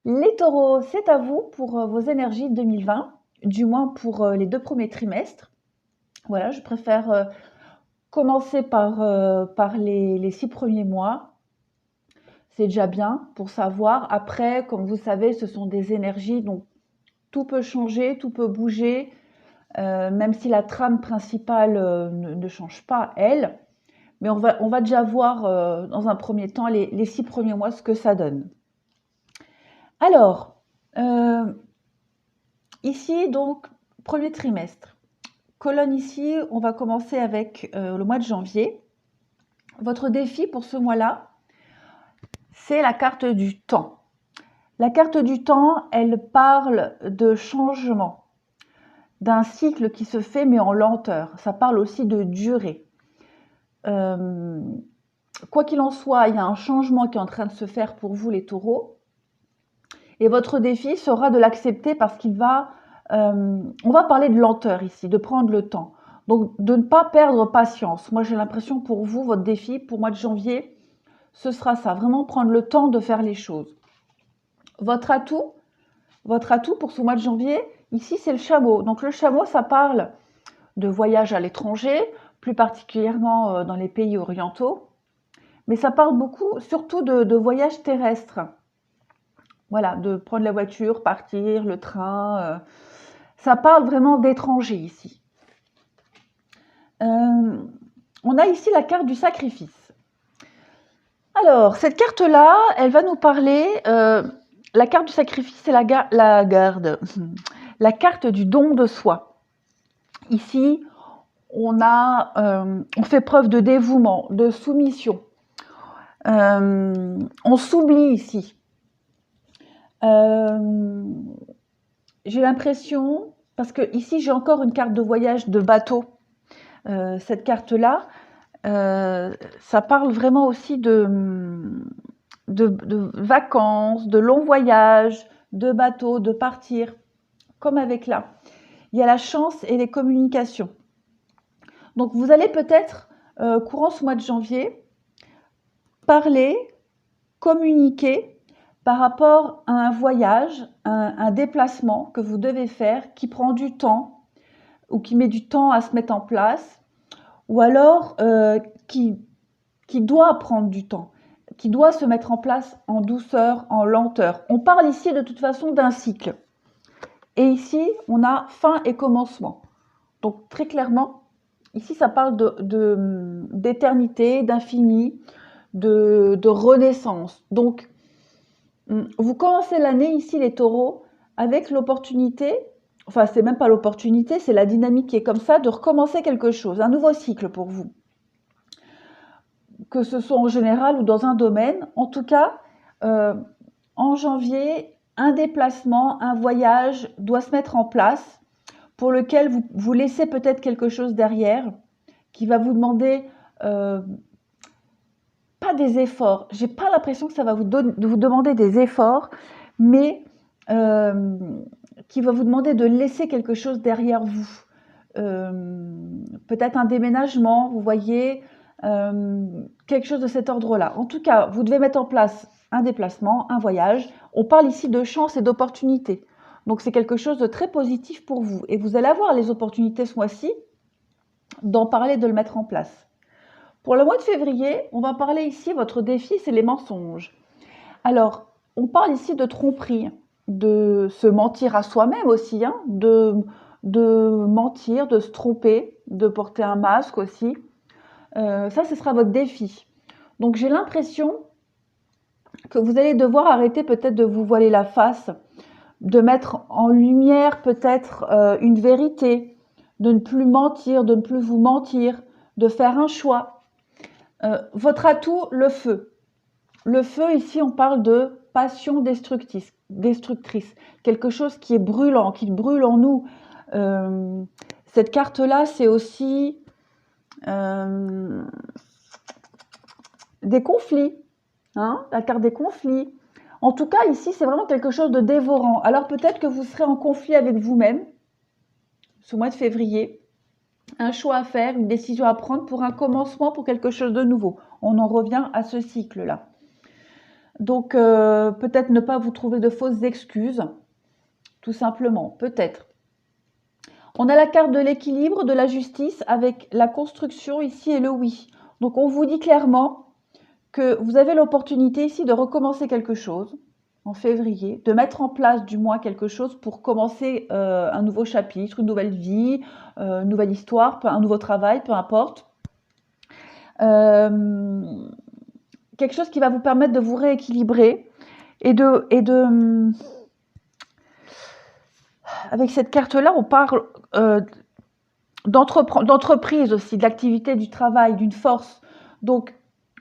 Les taureaux, c'est à vous pour vos énergies 2020, du moins pour les 2 premiers trimestres. Voilà, je préfère commencer par les 6 premiers mois. C'est déjà bien pour savoir. Après, comme vous savez, ce sont des énergies, donc tout peut changer, tout peut bouger, même si la trame principale ne change pas, elle. Mais on va déjà voir dans un premier temps les 6 premiers mois ce que ça donne. Alors, ici, donc, premier trimestre. Colonne ici, on va commencer avec le mois de janvier. Votre défi pour ce mois-là, c'est la carte du temps. La carte du temps, elle parle de changement, d'un cycle qui se fait mais en lenteur. Ça parle aussi de durée. Quoi qu'il en soit, il y a un changement qui est en train de se faire pour vous les taureaux. Et votre défi sera de l'accepter parce qu'il va... on va parler de lenteur ici, de prendre le temps. Donc, de ne pas perdre patience. Moi, j'ai l'impression pour vous, votre défi, pour mois de janvier, ce sera ça. Vraiment prendre le temps de faire les choses. Votre atout pour ce mois de janvier, ici, c'est le chameau. Donc, le chameau, ça parle de voyage à l'étranger, plus particulièrement dans les pays orientaux. Mais ça parle beaucoup, surtout de voyages terrestres. Voilà, de prendre la voiture, partir, le train. Ça parle vraiment d'étrangers ici. On a ici la carte du sacrifice. Alors, cette carte-là, elle va nous parler... la carte du sacrifice, c'est la garde. La carte du don de soi. Ici, on fait preuve de dévouement, de soumission. On s'oublie ici. J'ai l'impression, parce que ici j'ai encore une carte de voyage de bateau, cette carte-là, ça parle vraiment aussi de vacances, de longs voyages, de bateaux, de partir, comme avec là. Il y a la chance et les communications. Donc vous allez peut-être, courant ce mois de janvier, parler, communiquer par rapport à un voyage, un déplacement que vous devez faire qui prend du temps ou qui met du temps à se mettre en place, ou alors qui doit prendre du temps, qui doit se mettre en place en douceur, en lenteur. On parle ici de toute façon d'un cycle. Et ici, on a fin et commencement. Donc très clairement, ici ça parle d'éternité, d'infini, de renaissance. Donc, vous commencez l'année ici, les taureaux, avec l'opportunité, enfin c'est même pas l'opportunité, c'est la dynamique qui est comme ça, de recommencer quelque chose, un nouveau cycle pour vous. Que ce soit en général ou dans un domaine, en tout cas, en janvier, un déplacement, un voyage doit se mettre en place pour lequel vous laissez peut-être quelque chose derrière qui va vous demander pas des efforts. J'ai pas l'impression que ça va vous demander des efforts, mais qui va vous demander de laisser quelque chose derrière vous. Peut-être un déménagement, vous voyez, quelque chose de cet ordre-là. En tout cas, vous devez mettre en place un déplacement, un voyage. On parle ici de chance et d'opportunité. Donc c'est quelque chose de très positif pour vous. Et vous allez avoir les opportunités ce mois-ci d'en parler, de le mettre en place. Pour le mois de février, on va parler ici, votre défi, c'est les mensonges. Alors, on parle ici de tromperie, de se mentir à soi-même aussi, hein, de mentir, de se tromper, de porter un masque aussi. Ça, ce sera votre défi. Donc, j'ai l'impression que vous allez devoir arrêter peut-être de vous voiler la face, de mettre en lumière peut-être une vérité, de ne plus mentir, de ne plus vous mentir, de faire un choix. Votre atout, le feu. Le feu, ici, on parle de passion destructrice. Quelque chose qui est brûlant, qui brûle en nous. Cette carte-là, c'est aussi des conflits. Hein, la carte des conflits. En tout cas, ici, c'est vraiment quelque chose de dévorant. Alors peut-être que vous serez en conflit avec vous-même ce mois de février. Un choix à faire, une décision à prendre pour un commencement, pour quelque chose de nouveau. On en revient à ce cycle-là. Donc, peut-être ne pas vous trouver de fausses excuses, tout simplement, peut-être. On a la carte de l'équilibre, de la justice, avec la construction ici et le oui. Donc, on vous dit clairement que vous avez l'opportunité ici de recommencer quelque chose en février, de mettre en place du moins quelque chose pour commencer un nouveau chapitre, une nouvelle vie, une nouvelle histoire, un nouveau travail, peu importe. Quelque chose qui va vous permettre de vous rééquilibrer avec cette carte-là, on parle d'entreprise aussi, de l'activité, du travail, d'une force. Donc,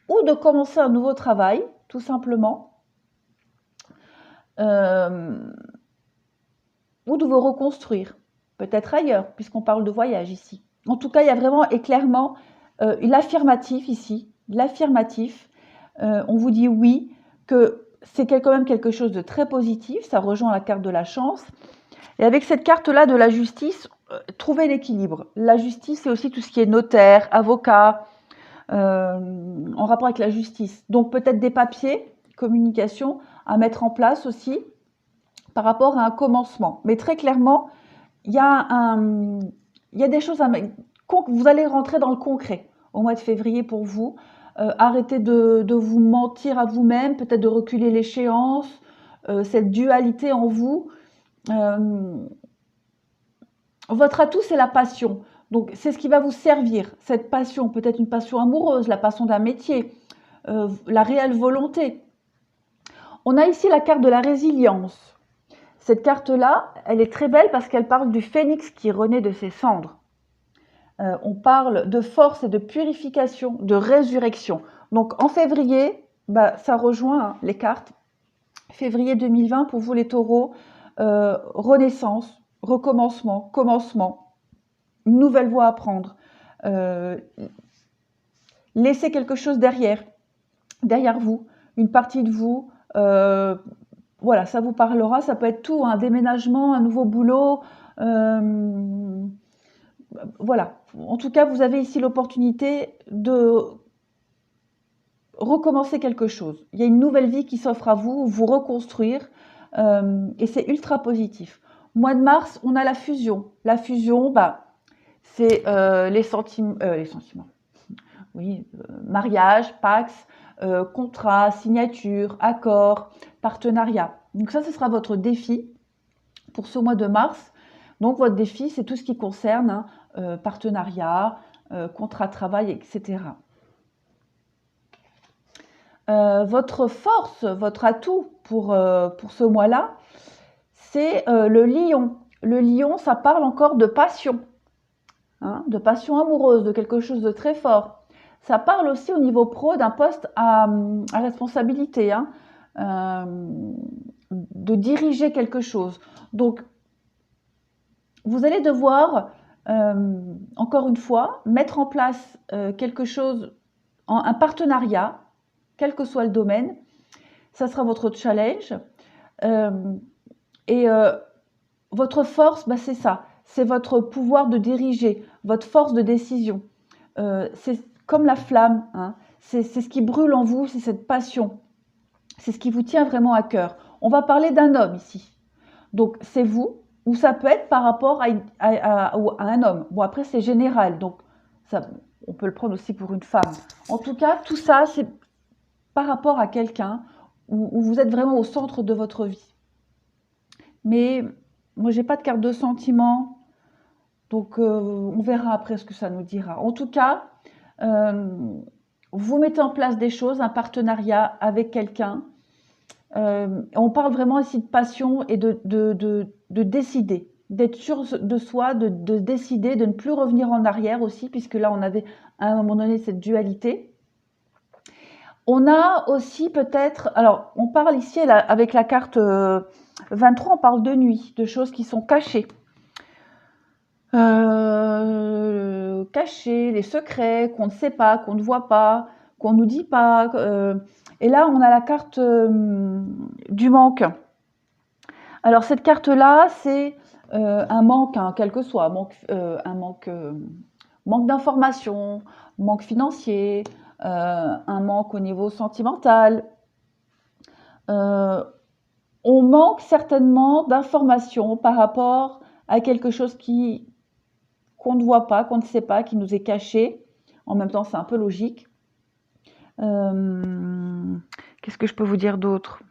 ou de commencer un nouveau travail, tout simplement, ou de vous reconstruire, peut-être ailleurs, puisqu'on parle de voyage ici. En tout cas, il y a vraiment et clairement l'affirmatif ici, l'affirmatif. On vous dit oui, que c'est quand même quelque chose de très positif, ça rejoint la carte de la chance. Et avec cette carte-là de la justice, trouvez l'équilibre. La justice, c'est aussi tout ce qui est notaire, avocat, en rapport avec la justice. Donc peut-être des papiers, communication, à mettre en place aussi par rapport à un commencement. Mais très clairement, il y a des choses vous allez rentrer dans le concret au mois de février pour vous. Arrêtez de vous mentir à vous-même, peut-être de reculer l'échéance, cette dualité en vous. Votre atout, c'est la passion. Donc, c'est ce qui va vous servir. Cette passion, peut-être une passion amoureuse, la passion d'un métier, la réelle volonté. On a ici la carte de la résilience. Cette carte-là, elle est très belle parce qu'elle parle du phénix qui renaît de ses cendres. On parle de force et de purification, de résurrection. Donc, en février, ça rejoint les cartes. Février 2020, pour vous les taureaux, renaissance, recommencement, commencement, une nouvelle voie à prendre. Laissez quelque chose derrière vous, une partie de vous. Voilà, ça vous parlera, ça peut être tout, un déménagement, un nouveau boulot. Voilà, en tout cas, vous avez ici l'opportunité de recommencer quelque chose. Il y a une nouvelle vie qui s'offre à vous, vous reconstruire, et c'est ultra positif. Mois de mars, on a la fusion. La fusion, c'est les sentiments, oui, mariage, pax, contrat, signature, accord, partenariat. Donc ça, ce sera votre défi pour ce mois de mars. Donc votre défi, c'est tout ce qui concerne partenariat, contrat de travail, etc. Votre force, votre atout pour ce mois-là, c'est le lion. Le lion, ça parle encore de passion, hein, de passion amoureuse, de quelque chose de très fort. Ça parle aussi au niveau pro d'un poste à responsabilité, hein, de diriger quelque chose. Donc, vous allez devoir, encore une fois, mettre en place quelque chose, un partenariat, quel que soit le domaine. Ça sera votre challenge. Votre force, c'est ça. C'est votre pouvoir de diriger, votre force de décision. C'est comme la flamme, hein. C'est ce qui brûle en vous, c'est cette passion. C'est ce qui vous tient vraiment à cœur. On va parler d'un homme ici. Donc, c'est vous, ou ça peut être par rapport à un homme. Bon, après, c'est général, donc ça, on peut le prendre aussi pour une femme. En tout cas, tout ça, c'est par rapport à quelqu'un où vous êtes vraiment au centre de votre vie. Mais moi, j'ai pas de carte de sentiment, donc on verra après ce que ça nous dira. En tout cas, vous mettez en place des choses, un partenariat avec quelqu'un. On parle vraiment ici de passion et de décider, d'être sûr de soi, de décider, de ne plus revenir en arrière aussi, puisque là, on avait à un moment donné cette dualité. On a aussi peut-être, alors on parle ici avec la carte 23, on parle de nuit, de choses qui sont cachées. Cachées, les secrets qu'on ne sait pas, qu'on ne voit pas, qu'on ne nous dit pas. Et là, on a la carte du manque. Alors cette carte-là, c'est un manque, hein, quel que soit, un manque d'informations, manque financier, un manque au niveau sentimental, On manque certainement d'informations par rapport à quelque chose qu'on ne voit pas, qu'on ne sait pas, qui nous est caché. En même temps, c'est un peu logique. Qu'est-ce que je peux vous dire d'autre?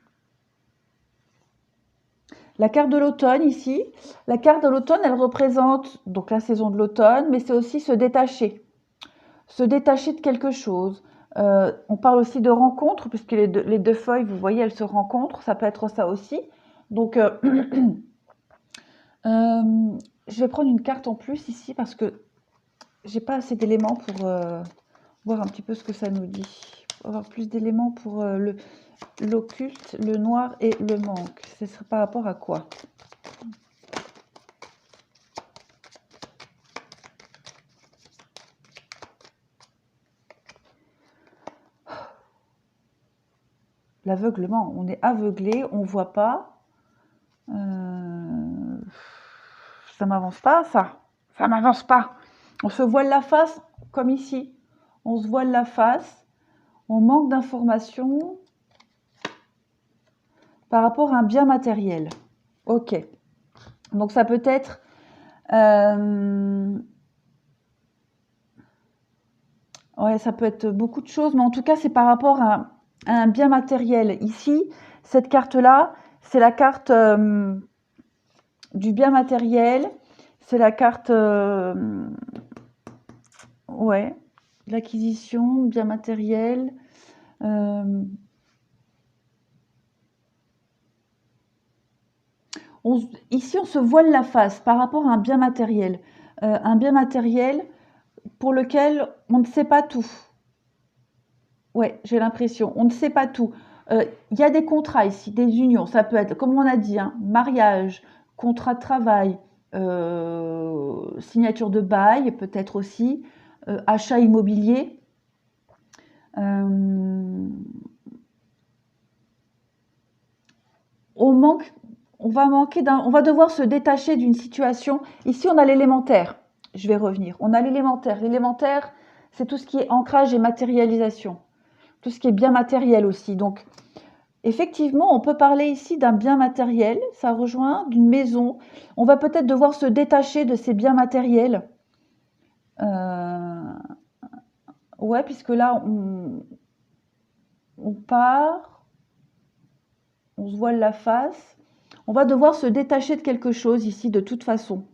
La carte de l'automne ici, la carte de l'automne, elle représente donc la saison de l'automne, mais c'est aussi se détacher de quelque chose. On parle aussi de rencontres, puisque les deux feuilles, vous voyez, elles se rencontrent, ça peut être ça aussi. Donc, je vais prendre une carte en plus ici, parce que j'ai pas assez d'éléments pour voir un petit peu ce que ça nous dit. Pour avoir plus d'éléments pour l'occulte, le noir et le manque. Ce serait par rapport à quoi? L'aveuglement, on est aveuglé, on voit pas. Ça m'avance pas, ça. Ça m'avance pas. On se voile la face, comme ici. On se voile la face. On manque d'informations par rapport à un bien matériel. Ok. Donc ça peut être ouais, ça peut être beaucoup de choses, mais en tout cas, c'est par rapport à un bien matériel. Ici, cette carte-là, c'est la carte du bien matériel. C'est la carte ouais, l'acquisition, bien matériel. Ici, on se voile la face par rapport à un bien matériel. Un bien matériel pour lequel on ne sait pas tout. Ouais, j'ai l'impression. On ne sait pas tout. Il y a des contrats ici, des unions. Ça peut être, comme on a dit, hein, mariage, contrat de travail, signature de bail, peut-être aussi, achat immobilier. On manque, on va devoir se détacher d'une situation. Ici, on a l'élémentaire. Je vais revenir. On a l'élémentaire. L'élémentaire, c'est tout ce qui est ancrage et matérialisation. Tout ce qui est bien matériel aussi. Donc, effectivement, on peut parler ici d'un bien matériel. Ça rejoint d'une maison. On va peut-être devoir se détacher de ces biens matériels. Ouais, puisque là, on part, on se voile la face. On va devoir se détacher de quelque chose ici de toute façon.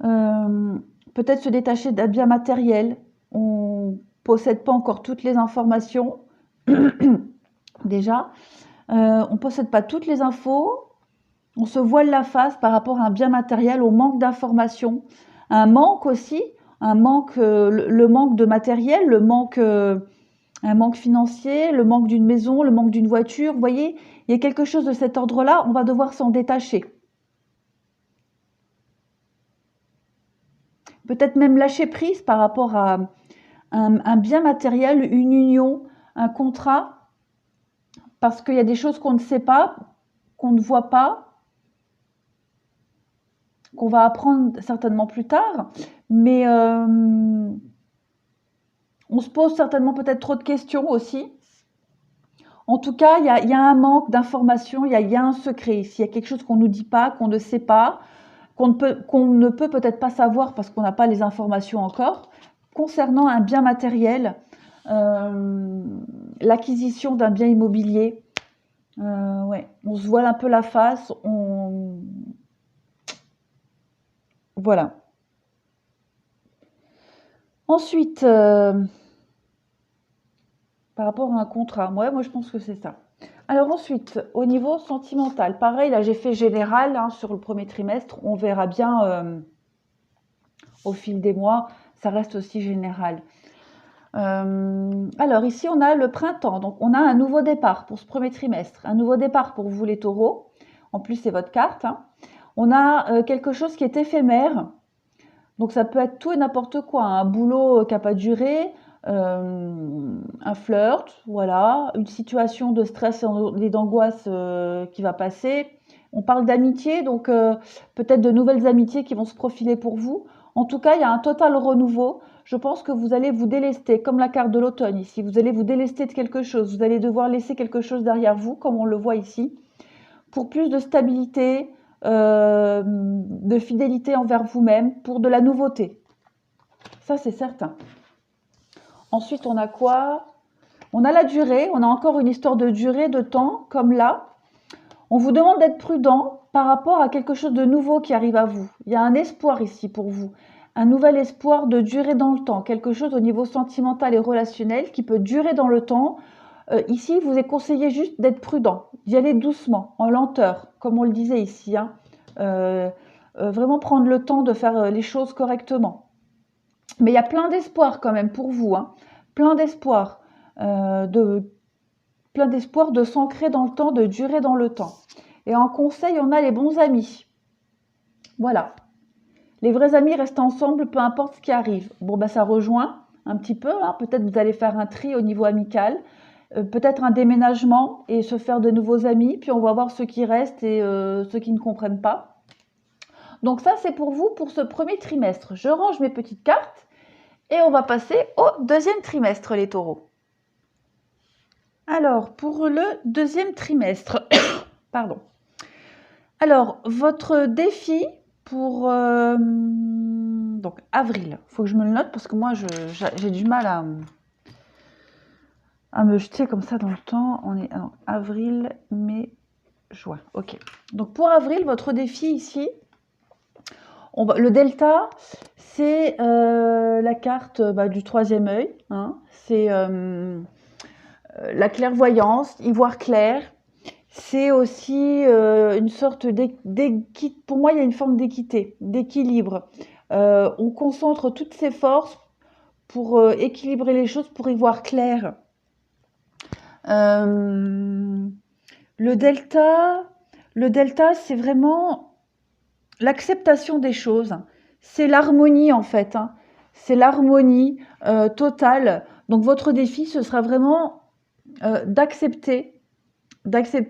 Peut-être se détacher d'un bien matériel. On ne possède pas encore toutes les informations. Déjà, on ne possède pas toutes les infos. On se voile la face par rapport à un bien matériel, au manque d'informations. Un manque aussi, le manque de matériel, un manque financier, le manque d'une maison, le manque d'une voiture. Vous voyez, il y a quelque chose de cet ordre-là, on va devoir s'en détacher. Peut-être même lâcher prise par rapport à un bien matériel, une union, un contrat, parce qu'il y a des choses qu'on ne sait pas, qu'on ne voit pas, qu'on va apprendre certainement plus tard, mais on se pose certainement peut-être trop de questions aussi. En tout cas, il y a un manque d'informations, il y a un secret. S'il y a quelque chose qu'on ne nous dit pas, qu'on ne sait pas, qu'on ne peut peut-être pas savoir parce qu'on n'a pas les informations encore, concernant un bien matériel, l'acquisition d'un bien immobilier. Ouais, on se voile un peu la face, voilà. Ensuite, par rapport à un contrat, ouais, moi je pense que c'est ça. Alors ensuite, au niveau sentimental, pareil, là j'ai fait général hein, sur le premier trimestre, on verra bien au fil des mois, ça reste aussi général. Alors ici on a le printemps, donc on a un nouveau départ pour ce premier trimestre, un nouveau départ pour vous les taureaux, en plus c'est votre carte. Hein. On a quelque chose qui est éphémère, donc ça peut être tout et n'importe quoi, un boulot qui n'a pas duré, un flirt, voilà, une situation de stress et d'angoisse qui va passer. On parle d'amitié, donc peut-être de nouvelles amitiés qui vont se profiler pour vous. En tout cas, il y a un total renouveau. Je pense que vous allez vous délester, comme la carte de l'automne ici. Vous allez vous délester de quelque chose. Vous allez devoir laisser quelque chose derrière vous, comme on le voit ici, pour plus de stabilité, de fidélité envers vous-même, pour de la nouveauté. Ça, c'est certain. Ensuite, on a quoi? On a la durée. On a encore une histoire de durée, de temps, comme là. On vous demande d'être prudent par rapport à quelque chose de nouveau qui arrive à vous. Il y a un espoir ici pour vous. Un nouvel espoir de durer dans le temps. Quelque chose au niveau sentimental et relationnel qui peut durer dans le temps. Ici, il vous est conseillé juste d'être prudent, d'y aller doucement, en lenteur, comme on le disait ici. Hein. Vraiment prendre le temps de faire les choses correctement. Mais il y a plein d'espoir quand même pour vous. Hein. Plein d'espoir. Plein d'espoir de s'ancrer dans le temps, de durer dans le temps. Et en conseil, on a les bons amis. Voilà. Les vrais amis restent ensemble, peu importe ce qui arrive. Bon, ça rejoint un petit peu. Hein. Peut-être vous allez faire un tri au niveau amical. Peut-être un déménagement et se faire de nouveaux amis. Puis on va voir ceux qui restent et ceux qui ne comprennent pas. Donc ça, c'est pour vous pour ce premier trimestre. Je range mes petites cartes et on va passer au deuxième trimestre, les taureaux. Alors, pour le deuxième trimestre, pardon. Alors, votre défi pour donc avril, il faut que je me le note parce que moi, j'ai du mal à me jeter comme ça dans le temps. On est alors, avril, mai, juin. Ok. Donc, pour avril, votre défi ici, le delta, c'est la carte du troisième œil. Hein, c'est la clairvoyance, y voir clair. C'est aussi une sorte d'équité. Pour moi, il y a une forme d'équité, d'équilibre. On concentre toutes ses forces pour équilibrer les choses, pour y voir clair. Le delta, c'est vraiment l'acceptation des choses. C'est l'harmonie en fait. Hein. C'est l'harmonie totale. Donc votre défi, ce sera vraiment d'accepter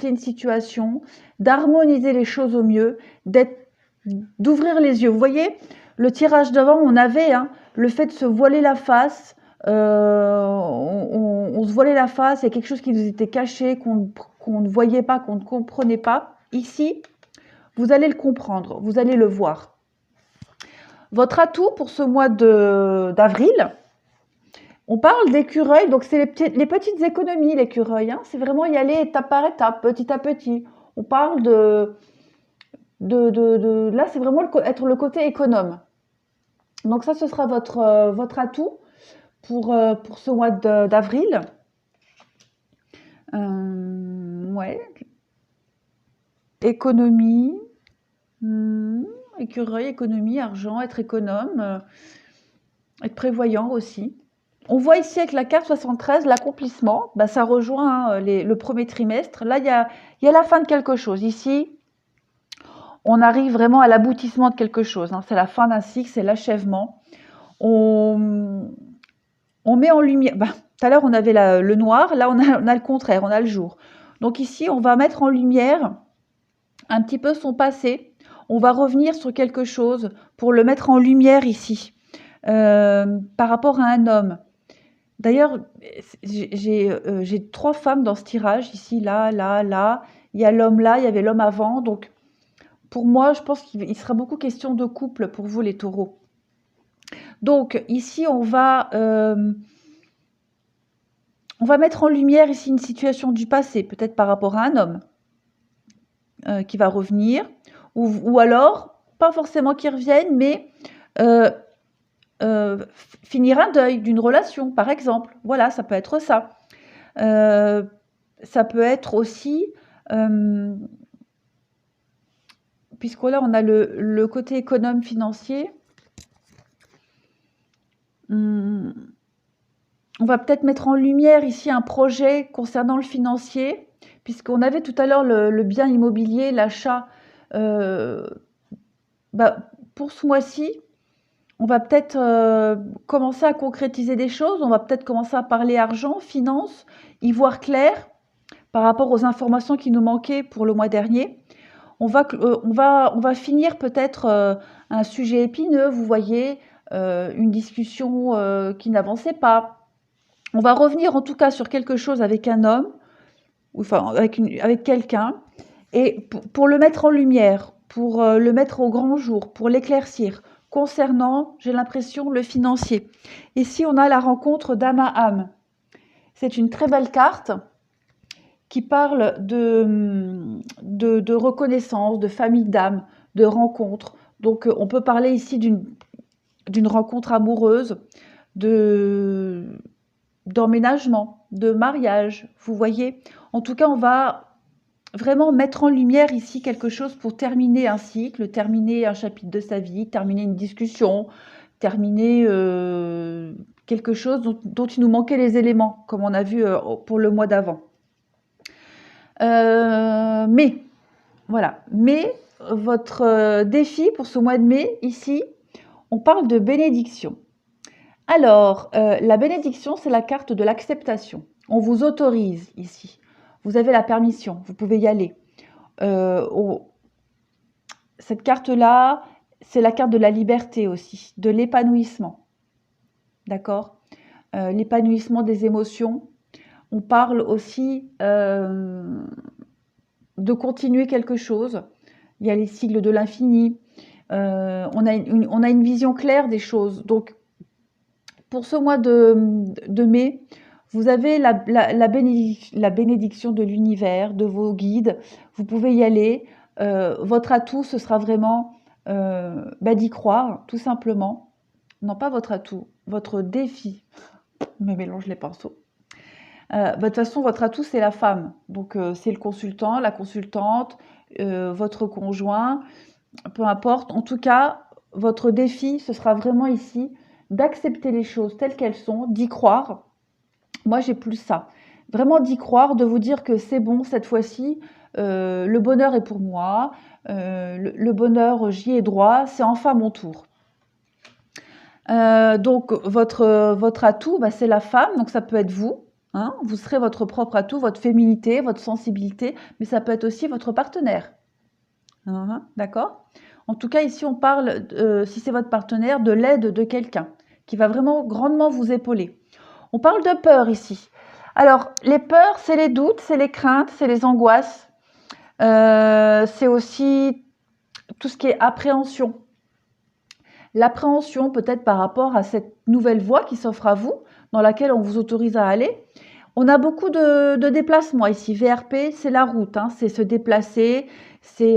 une situation, d'harmoniser les choses au mieux, d'ouvrir les yeux. Vous voyez, le tirage d'avant, on avait le fait de se voiler la face, on se voilait la face, il y a quelque chose qui nous était caché, qu'on ne voyait pas, qu'on ne comprenait pas. Ici, vous allez le comprendre, vous allez le voir. Votre atout pour ce mois d'avril, on parle d'écureuil, donc c'est les petites économies, l'écureuil. Hein. C'est vraiment y aller étape par étape, petit à petit. On parle là, c'est vraiment être le côté économe. Donc ça, ce sera votre atout pour ce mois d'avril. Ouais. Économie. Écureuil, économie, argent, être économe. Être prévoyant aussi. On voit ici avec la carte 73, l'accomplissement, ça rejoint le premier trimestre. Là, il y a la fin de quelque chose. Ici, on arrive vraiment à l'aboutissement de quelque chose. Hein. C'est la fin d'un cycle, c'est l'achèvement. On met en lumière... tout à l'heure, on avait le noir. Là, on a le contraire, on a le jour. Donc ici, on va mettre en lumière un petit peu son passé. On va revenir sur quelque chose pour le mettre en lumière ici. Par rapport à un homme. D'ailleurs, j'ai 3 femmes dans ce tirage, ici, là, là, là. Il y a l'homme là, il y avait l'homme avant. Donc, pour moi, je pense qu'il sera beaucoup question de couple pour vous, les taureaux. Donc, ici, on va mettre en lumière ici une situation du passé, peut-être par rapport à un homme qui va revenir. Ou alors, pas forcément qu'il revienne, mais... finir un deuil d'une relation, par exemple. Voilà, ça peut être ça. Ça peut être aussi, puisque là, on a le côté économe financier. On va peut-être mettre en lumière ici un projet concernant le financier, puisqu'on avait tout à l'heure le bien immobilier, l'achat. Pour ce mois-ci, on va peut-être commencer à concrétiser des choses, on va peut-être commencer à parler argent, finance, y voir clair par rapport aux informations qui nous manquaient pour le mois dernier. On va finir peut-être un sujet épineux, vous voyez, une discussion qui n'avançait pas. On va revenir en tout cas sur quelque chose avec un homme, ou enfin avec quelqu'un, et pour le mettre en lumière, pour le mettre au grand jour, pour l'éclaircir, concernant, j'ai l'impression, le financier. Ici, on a la rencontre d'âme à âme. C'est une très belle carte qui parle de reconnaissance, de famille d'âme, de rencontre. Donc, on peut parler ici d'une rencontre amoureuse, d'emménagement, de mariage, vous voyez. En tout cas, on va vraiment mettre en lumière ici quelque chose pour terminer un cycle, terminer un chapitre de sa vie, terminer une discussion, terminer quelque chose dont il nous manquait les éléments, comme on a vu pour le mois d'avant. Mais, voilà, mais votre défi pour ce mois de mai, ici, on parle de bénédiction. Alors, la bénédiction, c'est la carte de l'acceptation. On vous autorise ici. Vous avez la permission, vous pouvez y aller. Cette carte-là, c'est la carte de la liberté aussi, de l'épanouissement. D'accord? L'épanouissement des émotions. On parle aussi de continuer quelque chose. Il y a les sigles de l'infini. On a une vision claire des choses. Donc, pour ce mois de mai, vous avez la bénédiction de l'univers, de vos guides. Vous pouvez y aller. Votre atout, ce sera vraiment d'y croire, tout simplement. Non, pas votre atout, votre défi. Je me mélange les pinceaux. De toute façon, votre atout, c'est la femme. Donc, c'est le consultant, la consultante, votre conjoint, peu importe. En tout cas, votre défi, ce sera vraiment ici d'accepter les choses telles qu'elles sont, d'y croire. Moi, j'ai plus ça. Vraiment d'y croire, de vous dire que c'est bon, cette fois-ci, le bonheur est pour moi, le bonheur, j'y ai droit, c'est enfin mon tour. Donc, votre atout, c'est la femme, donc ça peut être vous. Hein, vous serez votre propre atout, votre féminité, votre sensibilité, mais ça peut être aussi votre partenaire. D'accord ? En tout cas, ici, on parle, si c'est votre partenaire, de l'aide de quelqu'un qui va vraiment grandement vous épauler. On parle de peur ici. Alors, les peurs, c'est les doutes, c'est les craintes, c'est les angoisses. C'est aussi tout ce qui est appréhension. L'appréhension peut-être par rapport à cette nouvelle voie qui s'offre à vous, dans laquelle on vous autorise à aller. On a beaucoup de déplacements ici. VRP, c'est la route, hein, c'est se déplacer, c'est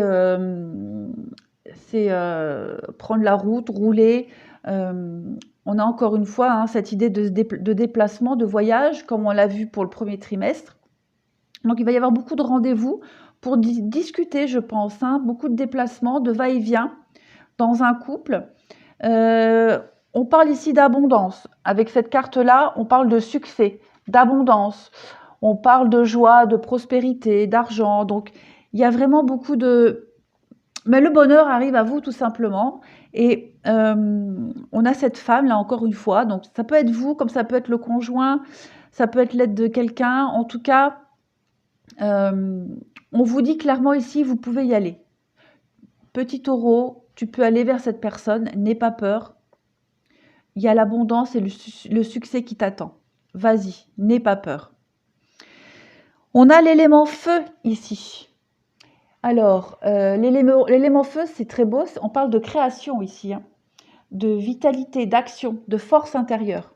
prendre la route, rouler. On a encore une fois hein, cette idée de déplacement, de voyage, comme on l'a vu pour le premier trimestre. Donc, il va y avoir beaucoup de rendez-vous pour discuter, je pense, hein, beaucoup de déplacements, de va-et-vient dans un couple. On parle ici d'abondance. Avec cette carte-là, on parle de succès, d'abondance. On parle de joie, de prospérité, d'argent. Donc, il y a vraiment beaucoup de... Mais le bonheur arrive à vous tout simplement. Et on a cette femme, là encore une fois. Donc, ça peut être vous, comme ça peut être le conjoint, ça peut être l'aide de quelqu'un. En tout cas, on vous dit clairement ici, vous pouvez y aller. Petit taureau, tu peux aller vers cette personne, n'aie pas peur. Il y a l'abondance et le succès qui t'attend. Vas-y, n'aie pas peur. On a l'élément feu ici. Alors, l'élément feu, c'est très beau. On parle de création ici, hein, de vitalité, d'action, de force intérieure.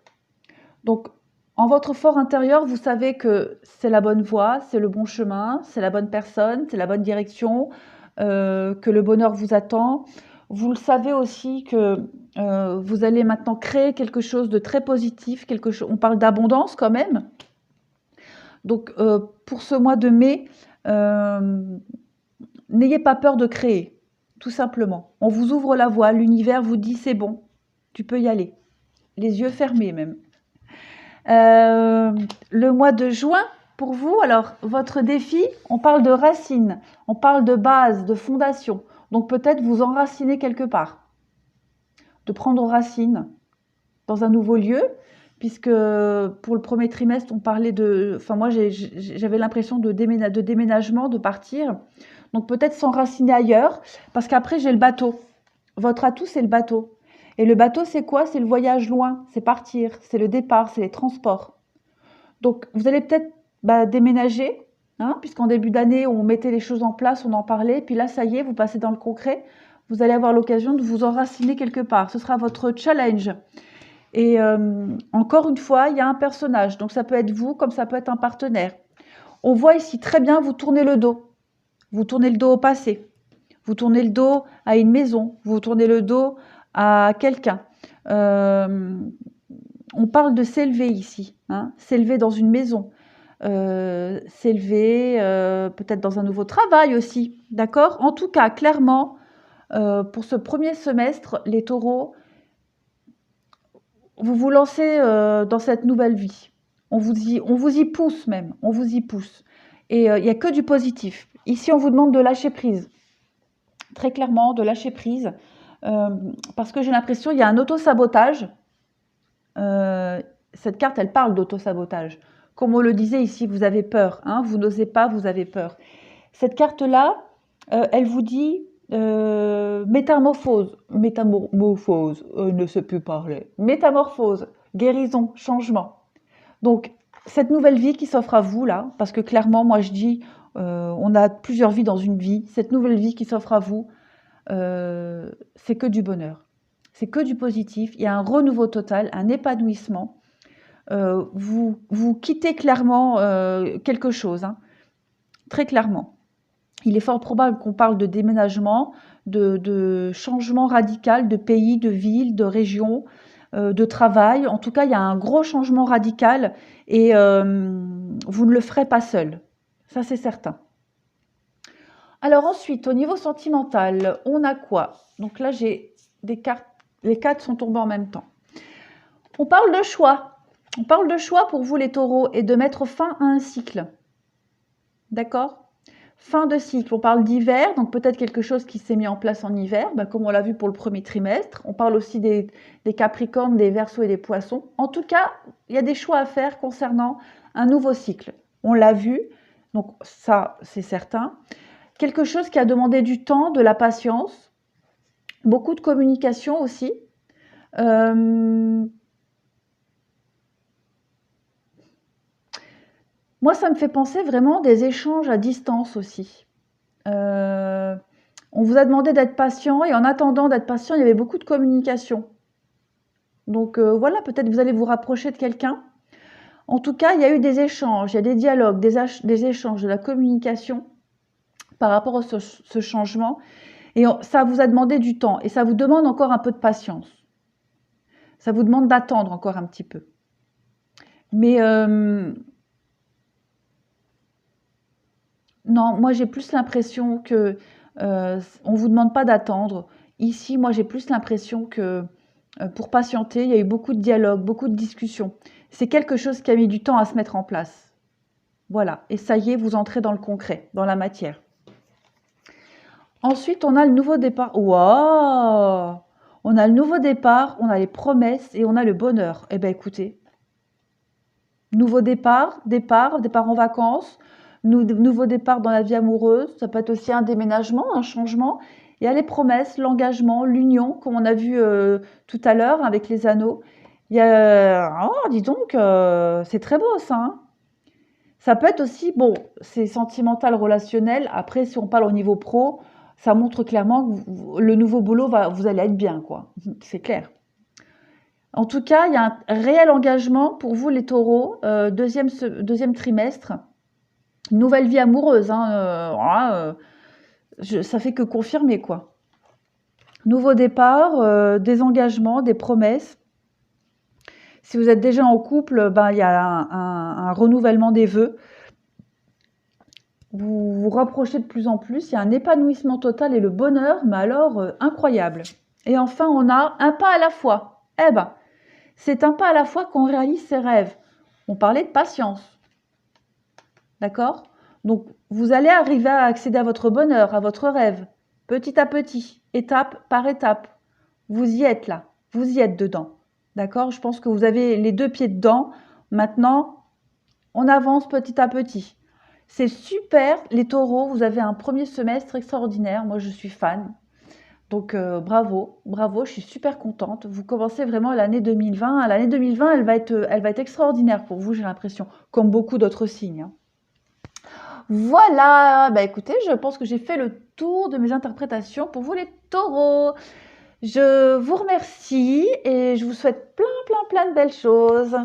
Donc, en votre fort intérieur, vous savez que c'est la bonne voie, c'est le bon chemin, c'est la bonne personne, c'est la bonne direction, que le bonheur vous attend. Vous le savez aussi que vous allez maintenant créer quelque chose de très positif, on parle d'abondance quand même. Donc, pour ce mois de mai, n'ayez pas peur de créer, tout simplement. On vous ouvre la voie, l'univers vous dit c'est bon, tu peux y aller. Les yeux fermés même. Le mois de juin, pour vous, alors votre défi, on parle de racines, on parle de base, de fondation. Donc peut-être vous enraciner quelque part, de prendre racine dans un nouveau lieu, puisque pour le premier trimestre, on parlait de... Enfin moi, j'avais l'impression de déménagement, de partir. Donc peut-être s'enraciner ailleurs, parce qu'après j'ai le bateau. Votre atout, c'est le bateau. Et le bateau, c'est quoi? C'est le voyage loin, c'est partir, c'est le départ, c'est les transports. Donc, vous allez peut-être déménager, hein, puisqu'en début d'année, on mettait les choses en place, on en parlait, puis là, ça y est, vous passez dans le concret, vous allez avoir l'occasion de vous enraciner quelque part. Ce sera votre challenge. Et encore une fois, il y a un personnage, donc ça peut être vous, comme ça peut être un partenaire. On voit ici très bien, vous tournez le dos. Vous tournez le dos au passé. Vous tournez le dos à une maison. Vous tournez le dos à quelqu'un. On parle de s'élever ici, hein, s'élever dans une maison, s'élever peut-être dans un nouveau travail aussi, d'accord? En tout cas, clairement, pour ce premier semestre, les taureaux, vous vous lancez dans cette nouvelle vie. On vous y pousse même, on vous y pousse. Et il n'y a que du positif. Ici, on vous demande de lâcher prise. Très clairement, de lâcher prise. Parce que j'ai l'impression qu'il y a un auto-sabotage. Cette carte, elle parle d'auto-sabotage. Comme on le disait ici, vous avez peur. Hein, vous n'osez pas, vous avez peur. Cette carte-là, elle vous dit métamorphose. Métamorphose, ne sait plus parler. Métamorphose, guérison, changement. Donc, cette nouvelle vie qui s'offre à vous, là, parce que clairement, moi je dis, on a plusieurs vies dans une vie. Cette nouvelle vie qui s'offre à vous, c'est que du bonheur. C'est que du positif. Il y a un renouveau total, un épanouissement. Vous quittez clairement quelque chose, hein, très clairement. Il est fort probable qu'on parle de déménagement, de changement radical de pays, de ville, de région, de travail. En tout cas, il y a un gros changement radical et vous ne le ferez pas seul. Ça, c'est certain. Alors ensuite, au niveau sentimental, on a quoi? Donc là, j'ai des cartes, les quatre sont tombées en même temps. On parle de choix. On parle de choix pour vous les taureaux et de mettre fin à un cycle. D'accord? Fin de cycle, on parle d'hiver, donc peut-être quelque chose qui s'est mis en place en hiver, comme on l'a vu pour le premier trimestre. On parle aussi des Capricornes, des Verseaux et des Poissons. En tout cas, il y a des choix à faire concernant un nouveau cycle. On l'a vu, donc ça, c'est certain. Quelque chose qui a demandé du temps, de la patience, beaucoup de communication aussi. Moi, ça me fait penser vraiment des échanges à distance aussi. On vous a demandé d'être patient et en attendant d'être patient, il y avait beaucoup de communication. Donc voilà, peut-être vous allez vous rapprocher de quelqu'un. En tout cas, il y a eu des échanges, il y a des dialogues, des échanges, de la communication par rapport à ce changement. Et ça vous a demandé du temps et ça vous demande encore un peu de patience. Ça vous demande d'attendre encore un petit peu. Mais non, moi j'ai plus l'impression que on vous demande pas d'attendre. Ici, moi j'ai plus l'impression que pour patienter, il y a eu beaucoup de dialogues, beaucoup de discussions. C'est quelque chose qui a mis du temps à se mettre en place. Voilà, et ça y est, vous entrez dans le concret, dans la matière. Ensuite, on a le nouveau départ. Waouh! On a le nouveau départ, on a les promesses et on a le bonheur. Eh bien, écoutez, nouveau départ en vacances, nouveau départ dans la vie amoureuse, ça peut être aussi un déménagement, un changement. Il y a les promesses, l'engagement, l'union, comme on a vu tout à l'heure avec les anneaux. Il y a, oh, dis donc, c'est très beau ça, hein. Ça peut être aussi, bon, c'est sentimental, relationnel. Après, si on parle au niveau pro, ça montre clairement que le nouveau boulot, vous allez être bien, quoi. C'est clair. En tout cas, il y a un réel engagement pour vous, les taureaux, deuxième trimestre. Nouvelle vie amoureuse, hein, voilà, ça fait que confirmer, quoi. Nouveau départ, des engagements, des promesses. Si vous êtes déjà en couple, il y a un renouvellement des vœux. Vous vous rapprochez de plus en plus, il y a un épanouissement total et le bonheur, mais alors incroyable. Et enfin, on a un pas à la fois. Eh ben, c'est un pas à la fois qu'on réalise ses rêves. On parlait de patience. D'accord? Donc, vous allez arriver à accéder à votre bonheur, à votre rêve, petit à petit, étape par étape. Vous y êtes là, vous y êtes dedans. D'accord? Je pense que vous avez les deux pieds dedans. Maintenant, on avance petit à petit. C'est super, les taureaux, vous avez un premier semestre extraordinaire. Moi, je suis fan. Donc bravo, bravo, je suis super contente. Vous commencez vraiment l'année 2020. L'année 2020, elle va être extraordinaire pour vous, j'ai l'impression, comme beaucoup d'autres signes, hein. Voilà, bah écoutez, je pense que j'ai fait le tour de mes interprétations pour vous les taureaux. Je vous remercie et je vous souhaite plein, plein, plein de belles choses.